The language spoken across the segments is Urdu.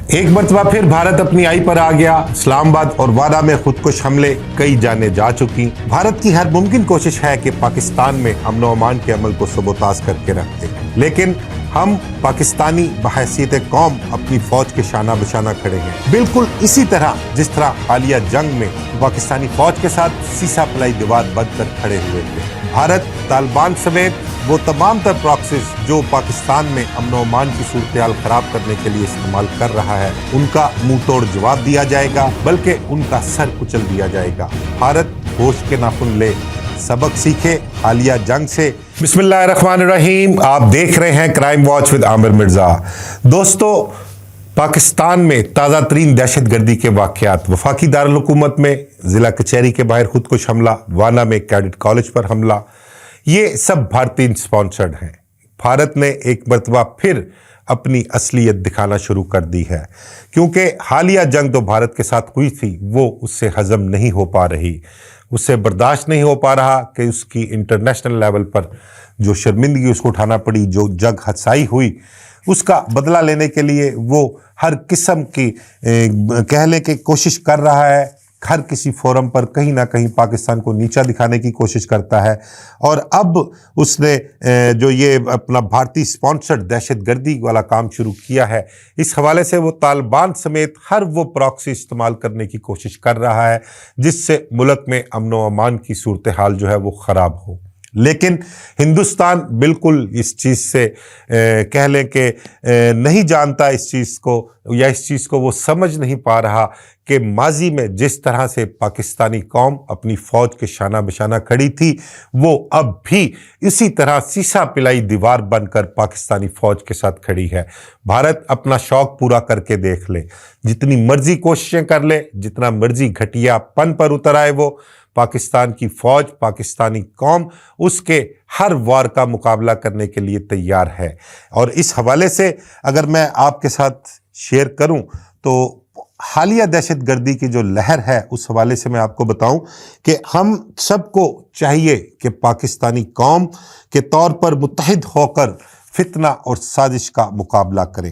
ایک مرتبہ پھر بھارت اپنی آئی پر آ گیا۔ اسلام آباد اور وادہ میں خودکش حملے کئی جانیں جا چکی۔ بھارت کی ہر ممکن کوشش ہے کہ پاکستان میں امن و امان کے عمل کو سبوتاژ کر کے رکھ دے، لیکن ہم پاکستانی بحیثیت قوم اپنی فوج کے شانہ بشانہ کھڑے ہیں، بالکل اسی طرح جس طرح حالیہ جنگ میں پاکستانی فوج کے ساتھ سیسا پلائی دیوار بند کر کھڑے ہوئے تھے۔ بھارت طالبان سمیت وہ تمام تر پراکسیز جو پاکستان میں امن و امان کی صورتحال خراب کرنے کے لیے استعمال کر رہا ہے، ان کا منہ توڑ جواب دیا جائے گا، بلکہ ان کا سر کچل دیا جائے گا۔ بھارت ہوش کے ناخن لے، سبق سیکھے حالیہ جنگ سے۔ بسم اللہ الرحمن الرحیم، آپ دیکھ رہے ہیں کرائم واچ ود عامر مرزا۔ دوستو، پاکستان میں تازہ ترین دہشت گردی کے واقعات، وفاقی دارالحکومت میں ضلع کچہری کے باہر خودکش حملہ، وانا میں کیڈٹ کالج پر حملہ، یہ سب بھارتی اسپانسرڈ ہیں۔ بھارت نے ایک مرتبہ پھر اپنی اصلیت دکھانا شروع کر دی ہے، کیونکہ حالیہ جنگ تو بھارت کے ساتھ ہوئی تھی، وہ اس سے ہضم نہیں ہو پا رہی، اس سے برداشت نہیں ہو پا رہا کہ اس کی انٹرنیشنل لیول پر جو شرمندگی اس کو اٹھانا پڑی، جو جگ ہتھسائی ہوئی، اس کا بدلہ لینے کے لیے وہ ہر قسم کی کہہ لیں کہ کوشش کر رہا ہے، ہر کسی فورم پر کہیں نہ کہیں پاکستان کو نیچا دکھانے کی کوشش کرتا ہے۔ اور اب اس نے جو یہ اپنا بھارتی اسپانسرڈ دہشت گردی والا کام شروع کیا ہے، اس حوالے سے وہ طالبان سمیت ہر وہ پراکسی استعمال کرنے کی کوشش کر رہا ہے جس سے ملک میں امن و امان کی صورتحال جو ہے وہ خراب ہو۔ لیکن ہندوستان بالکل اس چیز سے کہہ لیں کہ نہیں جانتا اس چیز کو، یا اس چیز کو وہ سمجھ نہیں پا رہا کہ ماضی میں جس طرح سے پاکستانی قوم اپنی فوج کے شانہ بشانہ کھڑی تھی، وہ اب بھی اسی طرح سیسا پلائی دیوار بن کر پاکستانی فوج کے ساتھ کھڑی ہے۔ بھارت اپنا شوق پورا کر کے دیکھ لے، جتنی مرضی کوششیں کر لے، جتنا مرضی گھٹیا پن پر اتر آئے، وہ پاکستان کی فوج، پاکستانی قوم اس کے ہر وار کا مقابلہ کرنے کے لیے تیار ہے۔ اور اس حوالے سے اگر میں آپ کے ساتھ شیئر کروں تو حالیہ دہشت گردی کی جو لہر ہے، اس حوالے سے میں آپ کو بتاؤں کہ ہم سب کو چاہیے کہ پاکستانی قوم کے طور پر متحد ہو کر فتنہ اور سازش کا مقابلہ کریں۔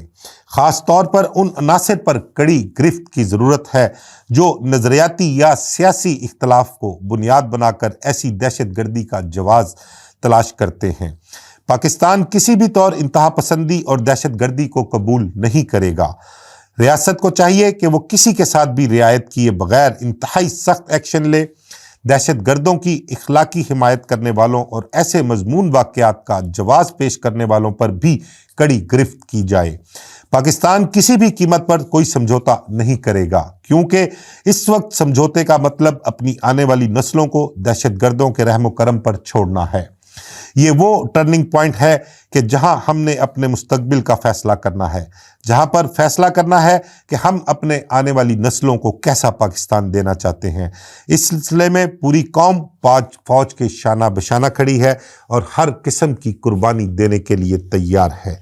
خاص طور پر ان عناصر پر کڑی گرفت کی ضرورت ہے جو نظریاتی یا سیاسی اختلاف کو بنیاد بنا کر ایسی دہشت گردی کا جواز تلاش کرتے ہیں۔ پاکستان کسی بھی طور انتہا پسندی اور دہشت گردی کو قبول نہیں کرے گا۔ ریاست کو چاہیے کہ وہ کسی کے ساتھ بھی رعایت کیے بغیر انتہائی سخت ایکشن لے۔ دہشت گردوں کی اخلاقی حمایت کرنے والوں اور ایسے مضمون واقعات کا جواز پیش کرنے والوں پر بھی کڑی گرفت کی جائے۔ پاکستان کسی بھی قیمت پر کوئی سمجھوتا نہیں کرے گا، کیونکہ اس وقت سمجھوتے کا مطلب اپنی آنے والی نسلوں کو دہشت گردوں کے رحم و کرم پر چھوڑنا ہے۔ یہ وہ ٹرننگ پوائنٹ ہے کہ جہاں ہم نے اپنے مستقبل کا فیصلہ کرنا ہے، جہاں پر فیصلہ کرنا ہے کہ ہم اپنے آنے والی نسلوں کو کیسا پاکستان دینا چاہتے ہیں۔ اس سلسلے میں پوری قوم فوج کے شانہ بشانہ کھڑی ہے اور ہر قسم کی قربانی دینے کے لیے تیار ہے۔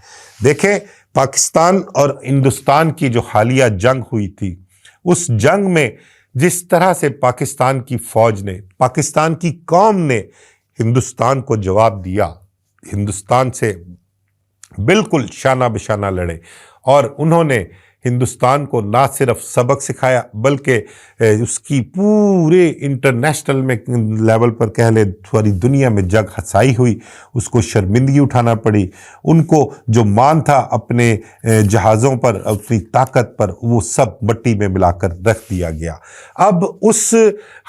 دیکھیں، پاکستان اور ہندوستان کی جو حالیہ جنگ ہوئی تھی، اس جنگ میں جس طرح سے پاکستان کی فوج نے، پاکستان کی قوم نے ہندوستان کو جواب دیا، ہندوستان سے بالکل شانہ بشانہ لڑے، اور انہوں نے ہندوستان کو نہ صرف سبق سکھایا بلکہ اس کی پورے انٹرنیشنل میں لیول پر کہہ لیں ساری دنیا میں جگ ہتھسائی ہوئی، اس کو شرمندگی اٹھانا پڑی۔ ان کو جو مان تھا اپنے جہازوں پر، اپنی طاقت پر، وہ سب مٹی میں ملا کر رکھ دیا گیا۔ اب اس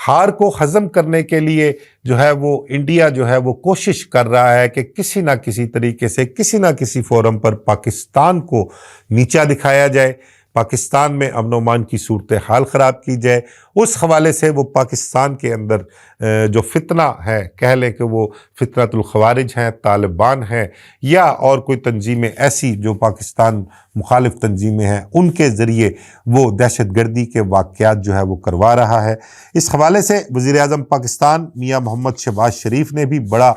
ہار کو ہضم کرنے کے لیے جو ہے وہ انڈیا جو ہے وہ کوشش کر رہا ہے کہ کسی نہ کسی طریقے سے، کسی نہ کسی فورم پر پاکستان کو نیچا دکھایا جائے، پاکستان میں امن و امان کی صورتحال خراب کی جائے۔ اس حوالے سے وہ پاکستان کے اندر جو فتنہ ہے، کہہ لیں کہ وہ فتنۃ الخوارج ہیں، طالبان ہیں، یا اور کوئی تنظیمیں ایسی جو پاکستان مخالف تنظیمیں ہیں، ان کے ذریعے وہ دہشت گردی کے واقعات جو ہے وہ کروا رہا ہے۔ اس حوالے سے وزیر اعظم پاکستان میاں محمد شہباز شریف نے بھی بڑا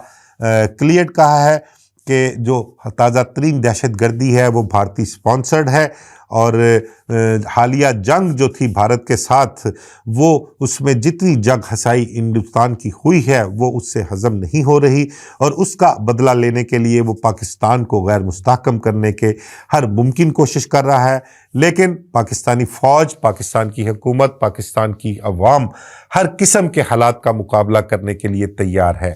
کلیئر کہا ہے کہ جو تازہ ترین دہشت گردی ہے وہ بھارتی سپانسرڈ ہے، اور حالیہ جنگ جو تھی بھارت کے ساتھ، وہ اس میں جتنی جگ ہنسائی ہندوستان کی ہوئی ہے وہ اس سے ہضم نہیں ہو رہی، اور اس کا بدلہ لینے کے لیے وہ پاکستان کو غیر مستحکم کرنے کے ہر ممکن کوشش کر رہا ہے۔ لیکن پاکستانی فوج، پاکستان کی حکومت، پاکستان کی عوام ہر قسم کے حالات کا مقابلہ کرنے کے لیے تیار ہے۔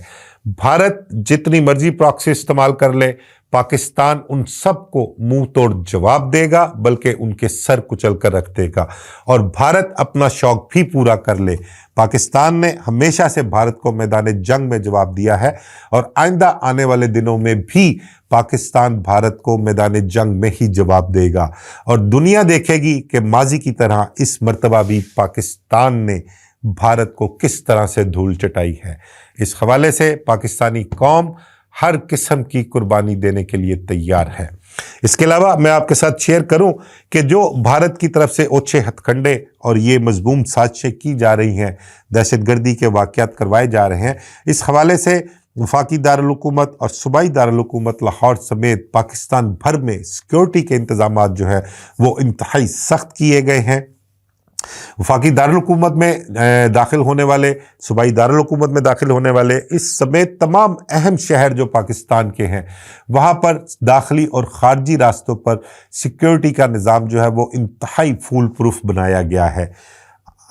بھارت جتنی مرضی پراکسی استعمال کر لے، پاکستان ان سب کو منہ توڑ جواب دے گا، بلکہ ان کے سر کچل کر رکھ دے گا، اور بھارت اپنا شوق بھی پورا کر لے۔ پاکستان نے ہمیشہ سے بھارت کو میدان جنگ میں جواب دیا ہے، اور آئندہ آنے والے دنوں میں بھی پاکستان بھارت کو میدان جنگ میں ہی جواب دے گا، اور دنیا دیکھے گی کہ ماضی کی طرح اس مرتبہ بھی پاکستان نے بھارت کو کس طرح سے دھول چٹائی ہے۔ اس حوالے سے پاکستانی قوم ہر قسم کی قربانی دینے کے لیے تیار ہے۔ اس کے علاوہ میں آپ کے ساتھ شیئر کروں کہ جو بھارت کی طرف سے اوچھے ہتھ کنڈے اور یہ مذموم سازشیں کی جا رہی ہیں، دہشت گردی کے واقعات کروائے جا رہے ہیں، اس حوالے سے وفاقی دارالحکومت اور صوبائی دارالحکومت لاہور سمیت پاکستان بھر میں سیکیورٹی کے انتظامات جو ہے وہ انتہائی سخت کیے گئے ہیں۔ وفاقی دارالحکومت میں داخل ہونے والے، صوبائی دارالحکومت میں داخل ہونے والے، اس سمیت تمام اہم شہر جو پاکستان کے ہیں، وہاں پر داخلی اور خارجی راستوں پر سیکیورٹی کا نظام جو ہے وہ انتہائی فول پروف بنایا گیا ہے۔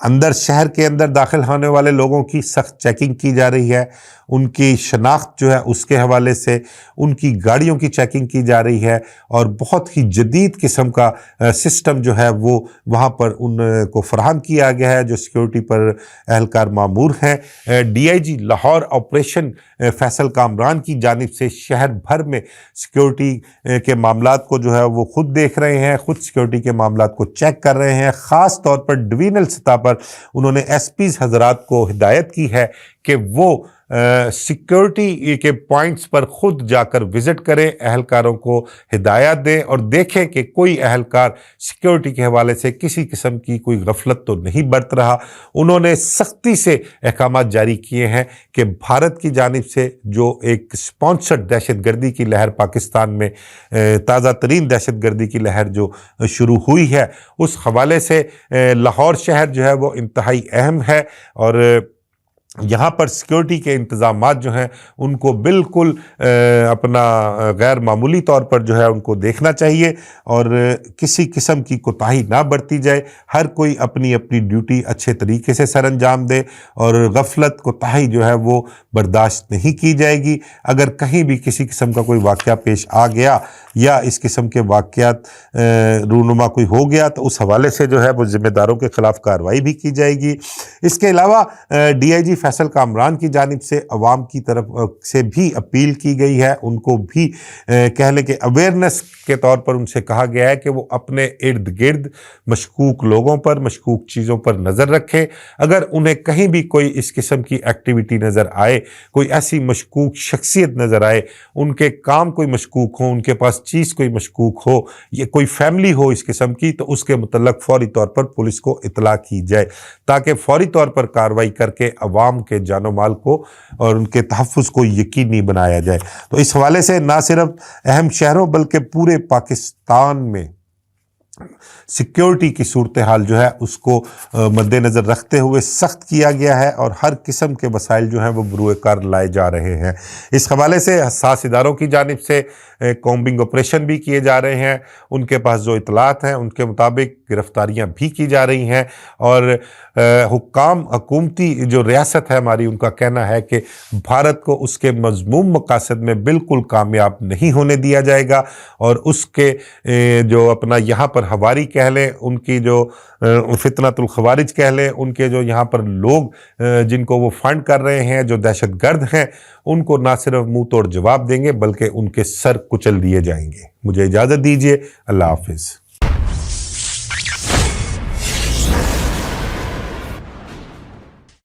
اندر شہر کے اندر داخل ہونے والے لوگوں کی سخت چیکنگ کی جا رہی ہے، ان کی شناخت جو ہے اس کے حوالے سے ان کی گاڑیوں کی چیکنگ کی جا رہی ہے، اور بہت ہی جدید قسم کا سسٹم جو ہے وہ وہاں پر ان کو فراہم کیا گیا ہے جو سیکیورٹی پر اہلکار مامور ہیں۔ D I G Lahore operation Faisal Kamran کی جانب سے شہر بھر میں سیکیورٹی کے معاملات کو جو ہے وہ خود دیکھ رہے ہیں، خود سیکیورٹی کے معاملات کو چیک کر رہے ہیں۔ خاص طور پر ڈویژنل سطح پر انہوں نے ایس پیز حضرات کو ہدایت کی ہے کہ وہ سیکیورٹی کے پوائنٹس پر خود جا کر وزٹ کریں، اہلکاروں کو ہدایات دیں اور دیکھیں کہ کوئی اہلکار سیکیورٹی کے حوالے سے کسی قسم کی کوئی غفلت تو نہیں برت رہا۔ انہوں نے سختی سے احکامات جاری کیے ہیں کہ بھارت کی جانب سے جو ایک سپانسرڈ دہشت گردی کی لہر پاکستان میں، تازہ ترین دہشت گردی کی لہر جو شروع ہوئی ہے، اس حوالے سے لاہور شہر جو ہے وہ انتہائی اہم ہے، اور یہاں پر سیکیورٹی کے انتظامات جو ہیں ان کو بالکل اپنا غیر معمولی طور پر جو ہے ان کو دیکھنا چاہیے، اور کسی قسم کی کوتاہی نہ برتی جائے۔ ہر کوئی اپنی اپنی ڈیوٹی اچھے طریقے سے سر انجام دے، اور غفلت کوتاہی جو ہے وہ برداشت نہیں کی جائے گی۔ اگر کہیں بھی کسی قسم کا کوئی واقعہ پیش آ گیا یا اس قسم کے واقعات رونما کوئی ہو گیا تو اس حوالے سے جو ہے وہ ذمہ داروں کے خلاف کارروائی بھی کی جائے گی۔ اس کے علاوہ ڈی آئی جی فیصل کامران کی جانب سے عوام کی طرف سے بھی اپیل کی گئی ہے، ان کو بھی کہہ لیں کہ اویئرنیس کے طور پر ان سے کہا گیا ہے کہ وہ اپنے ارد گرد مشکوک لوگوں پر، مشکوک چیزوں پر نظر رکھیں۔ اگر انہیں کہیں بھی کوئی اس قسم کی ایکٹیویٹی نظر آئے، کوئی ایسی مشکوک شخصیت نظر آئے، ان کے کام کوئی مشکوک ہو، ان کے پاس چیز کوئی مشکوک ہو، یا کوئی فیملی ہو اس قسم کی، تو اس کے متعلق فوری طور پر پولیس کو اطلاع کی جائے، تاکہ فوری طور پر کارروائی کر کے عوام کے جان و مال کو اور ان کے تحفظ کو یقینی بنایا جائے۔ تو اس حوالے سے نہ صرف اہم شہروں بلکہ پورے پاکستان میں سیکیورٹی کی صورتحال جو ہے اس کو مد نظر رکھتے ہوئے سخت کیا گیا ہے، اور ہر قسم کے وسائل جو ہیں وہ بروئے کار لائے جا رہے ہیں۔ اس حوالے سے حساس اداروں کی جانب سے کومبنگ آپریشن بھی کیے جا رہے ہیں، ان کے پاس جو اطلاعات ہیں ان کے مطابق گرفتاریاں بھی کی جا رہی ہیں، اور حکام، حکومتی جو ریاست ہے ہماری، ان کا کہنا ہے کہ بھارت کو اس کے مذموم مقاصد میں بالکل کامیاب نہیں ہونے دیا جائے گا، اور اس کے جو اپنا یہاں پر ہواری کہہ لیں، ان کی جو فتنۃ الخوارج کہہ لیں، ان کے جو یہاں پر لوگ جن کو وہ فنڈ کر رہے ہیں، جو دہشت گرد ہیں، ان کو نہ صرف منہ توڑ جواب دیں گے بلکہ ان کے سر کچل دیے جائیں گے۔ مجھے اجازت دیجیے، اللہ حافظ۔